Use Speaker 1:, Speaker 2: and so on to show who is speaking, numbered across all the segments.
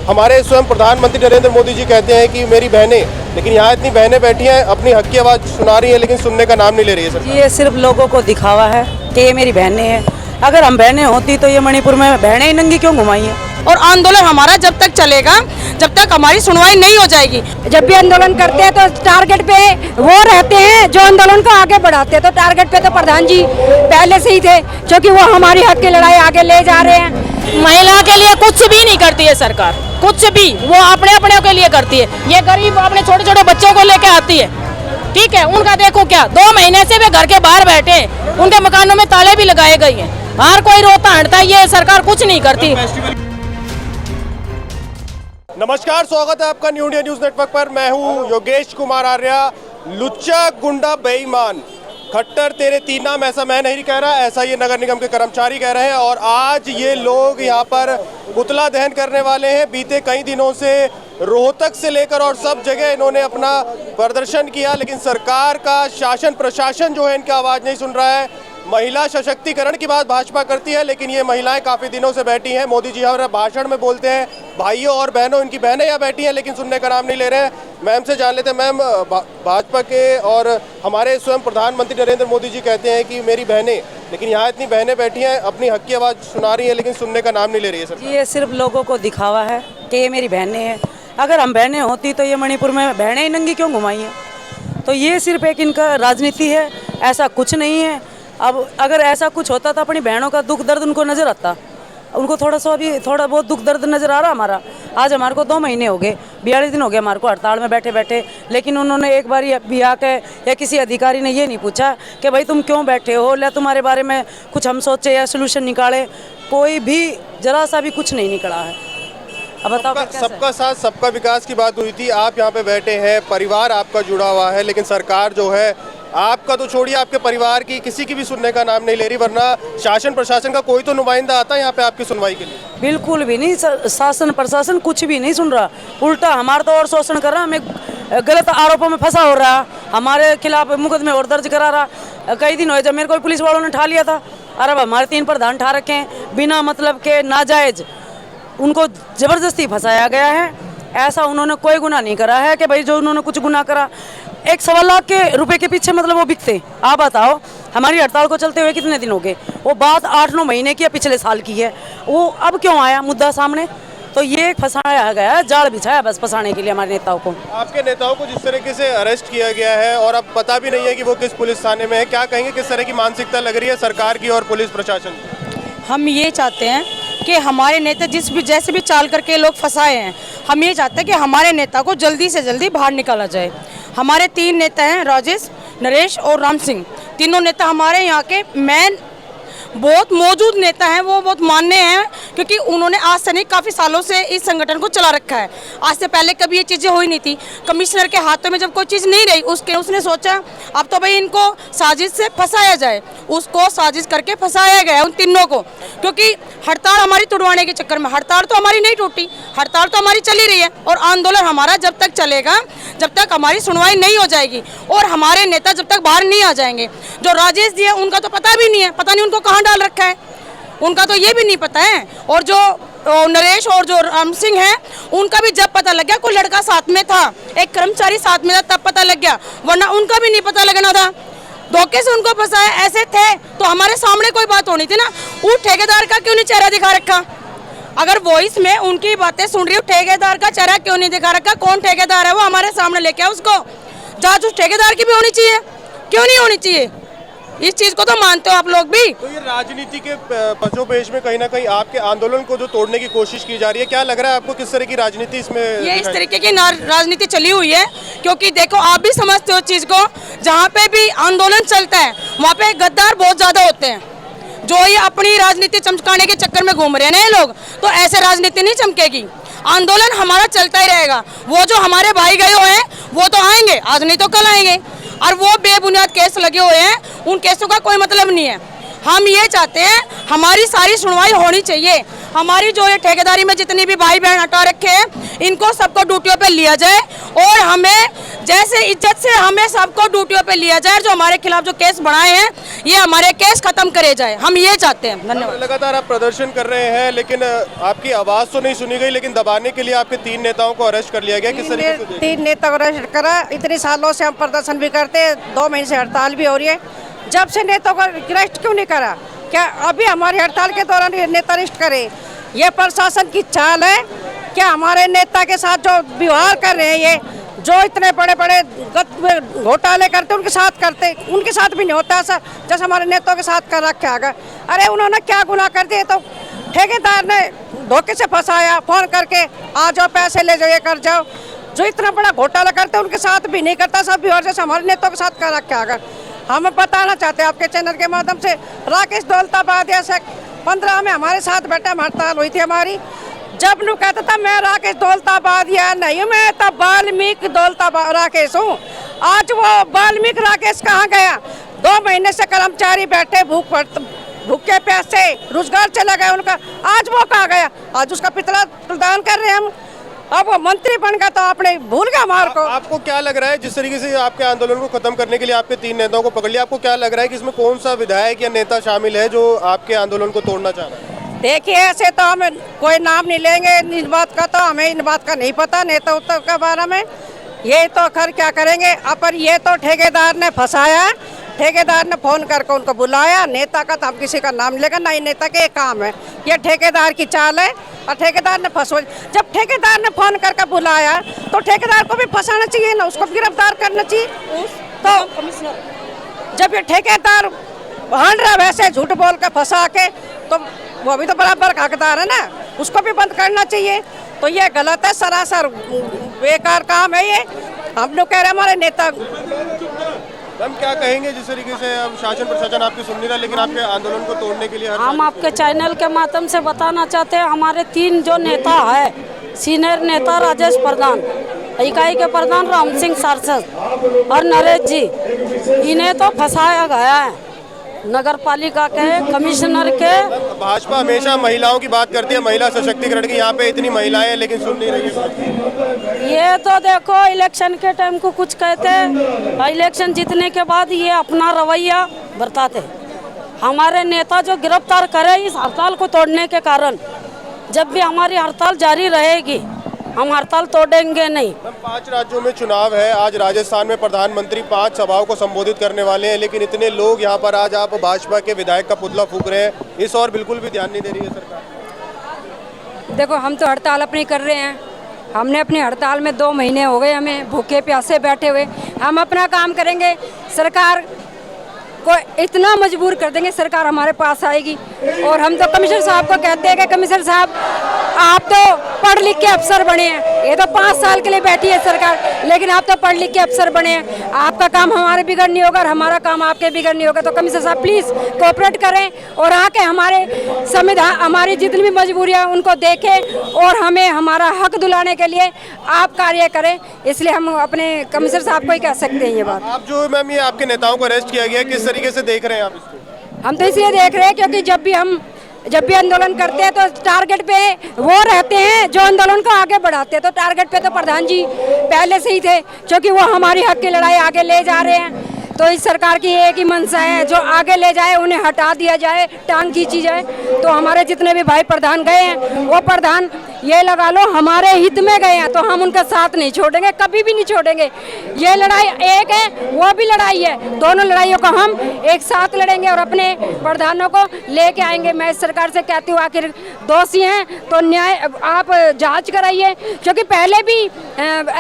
Speaker 1: हमारे स्वयं प्रधानमंत्री नरेंद्र मोदी जी कहते हैं कि मेरी बहनें, लेकिन यहाँ इतनी बहनें बैठी हैं अपनी हक की आवाज़ सुना रही हैं, लेकिन सुनने का नाम नहीं ले रही है सरकार।
Speaker 2: ये सिर्फ लोगों को दिखावा है कि ये मेरी बहनें हैं। अगर हम बहनें होती तो ये मणिपुर में बहनें ही नंगी क्यों घुमाई हैं?
Speaker 3: और आंदोलन हमारा जब तक चलेगा, जब तक हमारी सुनवाई नहीं हो जाएगी।
Speaker 4: जब भी आंदोलन करते हैं तो टारगेट पे वो रहते हैं जो आंदोलन को आगे बढ़ाते हैं। तो टारगेट पे तो प्रधान जी पहले से ही थे, क्योंकि वो हमारी हक की लड़ाई आगे ले जा रहे हैं।
Speaker 3: महिला के लिए कुछ भी नहीं करती है सरकार, कुछ भी। वो अपने अपने के लिए करती है। ये गरीब अपने छोटे छोटे बच्चों को लेके आती है, ठीक है। उनका देखो क्या, 2 महीने से वे घर के बाहर बैठे हैं, उनके मकानों में ताले भी लगाए गए हैं। हर कोई रोता हटता, ये सरकार कुछ नहीं करती।
Speaker 1: नमस्कार, स्वागत है आपका न्यू इंडिया न्यूज नेटवर्क पर। मैं हूं योगेश कुमार आर्या। लुच्चा, गुंडा, बेईमान, खट्टर तेरे 3 नाम, ऐसा मैं नहीं कह रहा, ऐसा ये नगर निगम के कर्मचारी कह रहे हैं। और आज ये लोग यहाँ पर पुतला दहन करने वाले हैं। बीते कई दिनों से रोहतक से लेकर और सब जगह इन्होंने अपना प्रदर्शन किया, लेकिन सरकार का शासन प्रशासन जो है इनकी आवाज़ नहीं सुन रहा है। महिला सशक्तिकरण की बात भाजपा करती है, लेकिन ये महिलाएं काफ़ी दिनों से बैठी हैं। मोदी जी हर भाषण में बोलते हैं भाइयों और बहनों, इनकी बहनें यहाँ बैठी हैं, लेकिन सुनने का नाम नहीं ले रहे हैं। मैम से जान लेते हैं। मैम, भाजपा के और हमारे स्वयं प्रधानमंत्री नरेंद्र मोदी जी कहते हैं कि मेरी बहनें, लेकिन यहाँ इतनी बहनें बैठी हैं अपनी हक की आवाज़ सुना रही हैं, लेकिन सुनने का नाम नहीं ले रही है सर।
Speaker 2: ये सिर्फ लोगों को दिखावा है कि ये मेरी बहनें हैं। अगर हम बहनें होती तो ये मणिपुर में बहनें ही नंगी क्यों घुमाई हैं? तो ये सिर्फ एक इनका राजनीति है, ऐसा कुछ नहीं है। अब अगर ऐसा कुछ होता तो अपनी बहनों का दुख दर्द उनको नज़र आता। उनको थोड़ा बहुत दुख दर्द नज़र आ रहा हमारा। आज हमारे को 2 महीने हो गए, 42 दिन हो गए हमारे को हड़ताल में बैठे बैठे, लेकिन उन्होंने एक बार भी आके या किसी अधिकारी ने ये नहीं पूछा कि भाई तुम क्यों बैठे हो, या तुम्हारे बारे में कुछ हम सोचे या सोल्यूशन निकाले। कोई भी जरा सा भी कुछ नहीं निकला है। अब बताओ,
Speaker 1: सबका साथ सबका विकास की बात हुई थी। आप यहाँ पे बैठे हैं, परिवार आपका जुड़ा हुआ है, लेकिन सरकार जो है, आपका तो छोड़िए, आपके परिवार की किसी की भी सुनने का नाम नहीं ले रही। वरना शासन प्रशासन का कोई तो नुमाइंदा आता है यहाँ पे आपकी सुनवाई के लिए?
Speaker 2: बिल्कुल भी नहीं। शासन प्रशासन कुछ भी नहीं सुन रहा, उल्टा हमारा तो और शोषण कर रहा, हमें गलत आरोपों में फंसा हो रहा, हमारे खिलाफ मुकदमे और दर्ज करा रहा। कई दिन हुए जब मेरे को पुलिस वालों ने ठा लिया था, और अब हमारे 3 प्रधान ठा रखे हैं बिना मतलब के, नाजायज उनको ज़बरदस्ती फंसाया गया है। ऐसा उन्होंने कोई गुनाह नहीं करा है कि भाई जो उन्होंने कुछ गुनाह करा। 1 लाख के रुपए के पीछे मतलब वो बिकते। आप बताओ, हमारी हड़ताल को चलते हुए कितने दिन हो गए? वो बात 8-9 महीने की या पिछले साल की है। वो अब क्यों आया मुद्दा सामने? तो ये फंसाया गया है, जाल बिछाया बस फंसाने के लिए हमारे नेताओं को।
Speaker 1: आपके नेताओं को जिस तरीके से अरेस्ट किया गया है और अब पता भी नहीं है कि वो किस पुलिस थाने में है, क्या कहेंगे, किस तरह की मानसिकता लग रही है सरकार की और पुलिस प्रशासन की?
Speaker 3: हम ये चाहते हैं कि हमारे नेता जैसे भी चाल करके लोग फंसाए हैं, हम ये चाहते हैं कि हमारे नेता को जल्दी से जल्दी बाहर निकाला जाए। हमारे 3 नेता हैं, राजेश, नरेश और राम सिंह। तीनों नेता हमारे यहाँ के मेन बहुत मौजूद नेता हैं। वो बहुत मान्य हैं, क्योंकि उन्होंने आज से नहीं, काफ़ी सालों से इस संगठन को चला रखा है। आज से पहले कभी ये चीज़ें हुई नहीं थी। कमिश्नर के हाथों में जब कोई चीज़ नहीं रही, उसने सोचा अब तो भाई इनको साजिश से फंसाया जाए। उसको साजिश करके फंसाया गया उन तीनों को, क्योंकि हड़ताल हमारी तुड़वाने के चक्कर में। हड़ताल तो हमारी नहीं टूटी, हड़ताल तो हमारी चली रही है। और आंदोलन हमारा जब तक चलेगा, जब तक हमारी सुनवाई नहीं हो जाएगी और हमारे नेता जब तक बाहर नहीं आ जाएंगे। जो राजेश जी है, उनका तो पता भी नहीं है, पता नहीं उनको कहाँ डाल रखा है, उनका तो ये भी नहीं पता है। और जो नरेश और जो राम सिंह है, उनका भी जब पता लग गया, कोई लड़का साथ में था, एक कर्मचारी साथ में था, तब पता लग गया, वरना उनका भी नहीं पता लगना था। धोखे से उनको फंसाया। ऐसे थे तो हमारे सामने कोई बात होनी थी ना। वो ठेकेदार का क्यों नहीं चेहरा दिखा रखा? अगर वॉइस में उनकी बातें सुन रही हो, ठेकेदार का चेहरा क्यों नहीं दिखा रखा? कौन ठेकेदार है वो, हमारे सामने लेके आओ उसको। जांच उस ठेकेदार की भी होनी चाहिए, क्यों नहीं होनी चाहिए? इस चीज को तो मानते हो आप लोग भी।
Speaker 1: तो ये राजनीति के पजोपेश में कहीं ना कहीं आपके आंदोलन को जो तोड़ने की कोशिश की जा रही है, क्या लग रहा है आपको, किस तरह की राजनीति इसमें?
Speaker 3: ये इस तरीके की राजनीति चली हुई है, क्योंकि देखो आप भी समझते हो चीज को, जहाँ पे भी आंदोलन चलता है वहाँ पे गद्दार बहुत ज्यादा होते हैं, जो ये अपनी राजनीति चमकाने के चक्कर में घूम रहे हैं ना ये लोग। तो ऐसे राजनीति नहीं चमकेगी। आंदोलन हमारा चलता ही रहेगा। वो जो हमारे भाई गए हुए हैं वो तो आएंगे, आज नहीं तो कल आएंगे। और वो बेबुनियाद केस लगे हुए हैं, उन केसों का कोई मतलब नहीं है। हम ये चाहते हैं हमारी सारी सुनवाई होनी चाहिए। हमारी जो ये ठेकेदारी में जितनी भी भाई बहन हटा रखे हैं, इनको सबको ड्यूटियों पे लिया जाए और हमें जैसे इज्जत से हमें सबको ड्यूटियों पे लिया जाए। जो हमारे खिलाफ जो केस बढ़ाए हैं ये हमारे केस खत्म करे जाए, हम ये चाहते हैं। धन्यवाद।
Speaker 1: लगातार आप प्रदर्शन कर रहे हैं लेकिन आपकी आवाज तो नहीं सुनी गई, लेकिन दबाने के लिए आपके 3 नेताओं को अरेस्ट कर लिया गया। किस तरीके से देखें?
Speaker 5: 3 नेता को अरेस्ट करा। इतने सालों से हम प्रदर्शन भी करते हैं, 2 महीने से हड़ताल भी हो रही है। जब से नेताओं को अरेस्ट क्यों नहीं करा? क्या अभी हमारी हड़ताल के दौरान ये नेता अरेस्ट करे? ये प्रशासन की चाल है। क्या हमारे नेता के साथ जो व्यवहार कर रहे हैं, ये जो इतने बड़े बड़े घोटाले करते उनके साथ करते, उनके साथ भी नहीं होता ऐसा जैसे हमारे नेताओं के साथ कर रखा है। अरे उन्होंने क्या गुनाह कर दिए? तो ठेकेदार ने धोखे से फंसाया, फोन करके आ जाओ पैसे ले जाओ, ये कर जाओ। जो इतना बड़ा घोटाला करते उनके साथ भी नहीं करता सब व्यवहार जैसे हमारे नेताओं के साथ कर रखा है। हम बताना चाहते हैं आपके चैनल के माध्यम से, राकेश दौलताबाद ऐसे 15 में हमारे साथ बैठा, हड़ताल हुई थी हमारी। जब लोग कहता था मैं राकेश दौलताबाद या नहीं, मैं तब वाल्मीकि दौलताबाद राकेश हूँ। आज वो वाल्मीकि राकेश कहाँ गया? 2 महीने से कर्मचारी बैठे भूखे प्यासे, रोजगार चला गया उनका। आज वो कहाँ गया? आज उसका पितला प्रदान कर रहे हैं हम। अब वो मंत्री बन गया तो आपने भूल गया हमारे को।
Speaker 1: आपको क्या लग रहा है जिस तरीके से आपके आंदोलन को खत्म करने के लिए आपके 3 नेताओं को पकड़ लिया, आपको क्या लग रहा है कि इसमें कौन सा विधायक या नेता शामिल है जो आपके आंदोलन को तोड़ना चाह रहा है?
Speaker 5: देखिए ऐसे तो हम कोई नाम नहीं लेंगे इन बात का, तो हमें इन बात का नहीं पता नेता उत्तर के बारे में। ये तो खैर क्या करेंगे, पर ये तो ठेकेदार ने फंसाया। ठेकेदार ने फोन करके उनको बुलाया। नेता का तो हम किसी का नाम लेगा ना, ये नेता के काम है, ये ठेकेदार की चाल है। और ठेकेदार ने फंसो, जब ठेकेदार ने फोन करके बुलाया तो ठेकेदार को भी फंसाना चाहिए ना, उसको गिरफ्तार करना चाहिए। तो जब ये ठेकेदार भांड रहा वैसे झूठ बोल के फंसा के, तो वो भी तो बराबर का हकदार है ना, उसको भी बंद करना चाहिए। तो ये गलत है, सरासर बेकार काम है ये। हम लोग कह रहे हैं हमारे नेता।
Speaker 1: हम क्या कहेंगे जिस तरीके से अब शासन प्रशासन आपकी सुन नहीं रहा, लेकिन आपके आंदोलन को तोड़ने के लिए
Speaker 2: हम आपके चैनल के माध्यम से बताना चाहते हैं, हमारे 3 जो नेता है, सीनियर नेता राजेश प्रधान, इकाई के प्रधान राम सिंह सारसद और नरेश जी, इन्हें तो फंसाया गया है नगर पालिका के कमिश्नर के।
Speaker 1: भाजपा हमेशा महिलाओं की बात करती है, महिला सशक्तिकरण की। यहाँ पे इतनी महिलाएं हैं लेकिन सुन नहीं रही है।
Speaker 2: ये तो देखो इलेक्शन के टाइम को कुछ कहते हैं, इलेक्शन जीतने के बाद ये अपना रवैया बरताते। हमारे नेता जो गिरफ्तार करे इस हड़ताल को तोड़ने के कारण, जब भी हमारी हड़ताल जारी रहेगी हम हड़ताल तोड़ेंगे नहीं।
Speaker 1: 5 राज्यों में चुनाव है, आज राजस्थान में प्रधानमंत्री 5 सभाओं को संबोधित करने वाले हैं, लेकिन इतने लोग यहाँ पर आज आप भाजपा के विधायक का पुतला फूंक रहे हैं, इस और बिल्कुल भी ध्यान नहीं दे रही है सरकार।
Speaker 4: देखो हम तो हड़ताल अपनी कर रहे हैं, हमने अपनी हड़ताल में 2 महीने हो गए हमें भूखे प्यासे बैठे हुए। हम अपना काम करेंगे, सरकार को इतना मजबूर कर देंगे, सरकार हमारे पास आएगी। और हम तो कमिश्नर साहब को कहते हैं कि कमिश्नर साहब आप तो पढ़ लिख के अफसर बने हैं, ये तो 5 साल के लिए बैठी है सरकार, लेकिन आप तो पढ़ लिख के अफसर बने हैं, आपका काम हमारे बिगड़ नहीं होगा और हमारा काम आपके बिगड़ नहीं होगा। तो कमिश्नर साहब प्लीज़ कोऑपरेट करें और आके हमारे संविधान, हमारी जितनी भी मजबूरियाँ उनको देखें और हमें हमारा हक दिलाने के लिए आप कार्य करें। इसलिए हम अपने कमिश्नर साहब को ही कह सकते हैं ये बात।
Speaker 1: आप जो मैम ये आपके नेताओं को अरेस्ट किया गया, किस तरीके से देख रहे हैं आप इसको?
Speaker 4: हम तो इसलिए देख रहे हैं क्योंकि जब भी आंदोलन करते हैं तो टारगेट पे वो रहते हैं जो आंदोलन को आगे बढ़ाते हैं। तो टारगेट पे तो प्रधान जी पहले से ही थे, क्योंकि वो हमारी हक की लड़ाई आगे ले जा रहे हैं। तो इस सरकार की एक ही मंशा है, जो आगे ले जाए उन्हें हटा दिया जाए, टांग खींची जाए। तो हमारे जितने भी भाई प्रधान गए हैं, वो प्रधान ये लगा लो हमारे हित में गए हैं, तो हम उनका साथ नहीं छोड़ेंगे, कभी भी नहीं छोड़ेंगे। ये लड़ाई एक है, वो भी लड़ाई है, दोनों लड़ाइयों को हम एक साथ लड़ेंगे और अपने प्रधानों को लेके आएंगे। मैं इस सरकार से कहती हूँ आखिर दोषी हैं तो न्याय आप जांच कराइए, क्योंकि पहले भी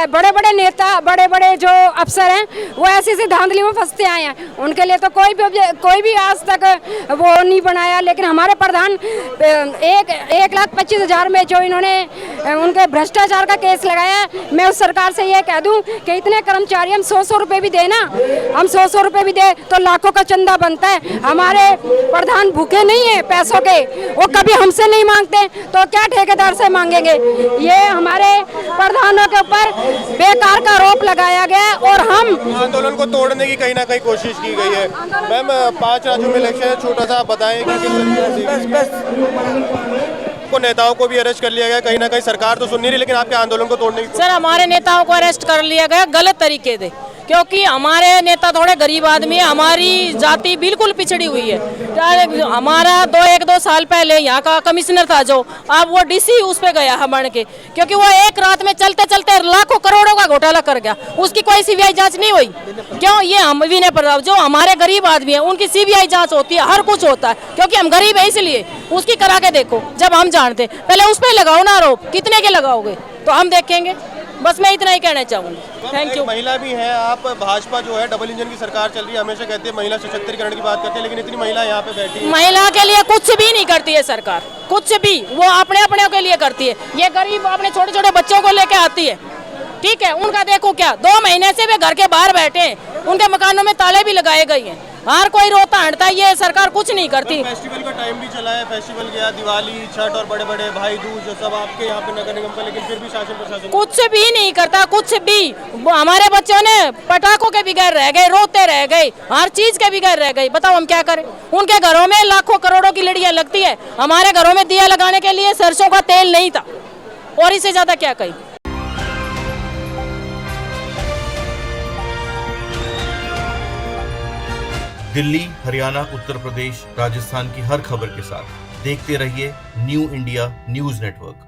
Speaker 4: बड़े बड़े नेता, बड़े बड़े जो अफसर हैं वो ऐसी ऐसी धांधली में फंसते आए हैं, उनके लिए तो कोई भी आज तक वो नहीं बनाया। लेकिन हमारे प्रधान 1,25,000 में जो इन्होंने उनके भ्रष्टाचार का केस लगाया, मैं उस सरकार से ये कह दूं कि इतने कर्मचारी हम 100 रुपये भी देना, हम 100 रुपये भी दे तो लाखों का चंदा बनता है। हमारे प्रधान भूखे नहीं है पैसों के, वो कभी हमसे नहीं मांगते, तो क्या ठेकेदार से मांगेंगे? ये हमारे प्रधानों के ऊपर बेकार का आरोप लगाया गया और हम
Speaker 1: आंदोलन को तोड़ने की कहीं ना कहीं कोशिश की गई है। मैम 5 राज्यों में इलेक्शन है, छोटा सा बताएं कि किस तरीके से आपको नेताओं को भी अरेस्ट कर लिया गया, कहीं ना कहीं सरकार तो सुन नहीं रही लेकिन आपके आंदोलन को तोड़ने की
Speaker 3: सर हमारे नेताओं को अरेस्ट कर लिया गया गलत तरीके से, क्योंकि हमारे नेता थोड़े गरीब आदमी है, हमारी जाति बिल्कुल पिछड़ी हुई है। हमारा 2 साल पहले यहाँ का कमिश्नर था जो, अब वो डीसी उस पे गया है बन के, क्योंकि वो एक रात में चलते चलते लाखों करोड़ों का घोटाला कर गया, उसकी कोई सीबीआई जांच नहीं हुई। क्यों? ये हम विनय प्रताप जो हमारे गरीब आदमी है उनकी सीबीआई जांच होती है, हर कुछ होता है, क्योंकि हम गरीब है इसलिए। उसकी करा के देखो, जब हम जानते पहले उस पर लगाओ ना आरोप, कितने के लगाओगे तो हम देखेंगे। बस मैं इतना ही कहना चाहूंगी। Thank you.
Speaker 1: महिला भी है आप, भाजपा जो है डबल इंजन की सरकार चल रही है, हमेशा कहती है महिला सशक्तिकरण की बात करते हैं, लेकिन इतनी महिला यहाँ पे बैठी है।
Speaker 3: महिला के लिए कुछ भी नहीं करती है सरकार, कुछ भी, वो अपने अपने के लिए करती है। ये गरीब अपने छोटे छोटे बच्चों को लेके आती है, ठीक है, उनका देखो क्या 2 महीने से वे घर के बाहर बैठे हैं, उनके मकानों में ताले भी लगाए गए हैं, हर कोई रोता हटता है, ये सरकार कुछ नहीं करती।
Speaker 1: फेस्टिवल का टाइम भी चला है, फेस्टिवल गया, दिवाली, छठ और बड़े बड़े भाई दूज जो सब आपके यहाँ पे नगर निगम का, लेकिन फिर भी शासन प्रशासन
Speaker 3: कुछ भी नहीं करता, कुछ भी। वो हमारे बच्चों ने पटाखों के बगैर रह गए, रोते रह गए, हर चीज के बगैर रह गए। बताओ हम क्या करें? उनके घरों में लाखों करोड़ों की लड़ियां लगती है, हमारे घरों में दिया लगाने के लिए सरसों का तेल नहीं था, और इससे ज्यादा क्या कही।
Speaker 6: दिल्ली, हरियाणा, उत्तर प्रदेश, राजस्थान की हर खबर के साथ देखते रहिए न्यू इंडिया न्यूज नेटवर्क।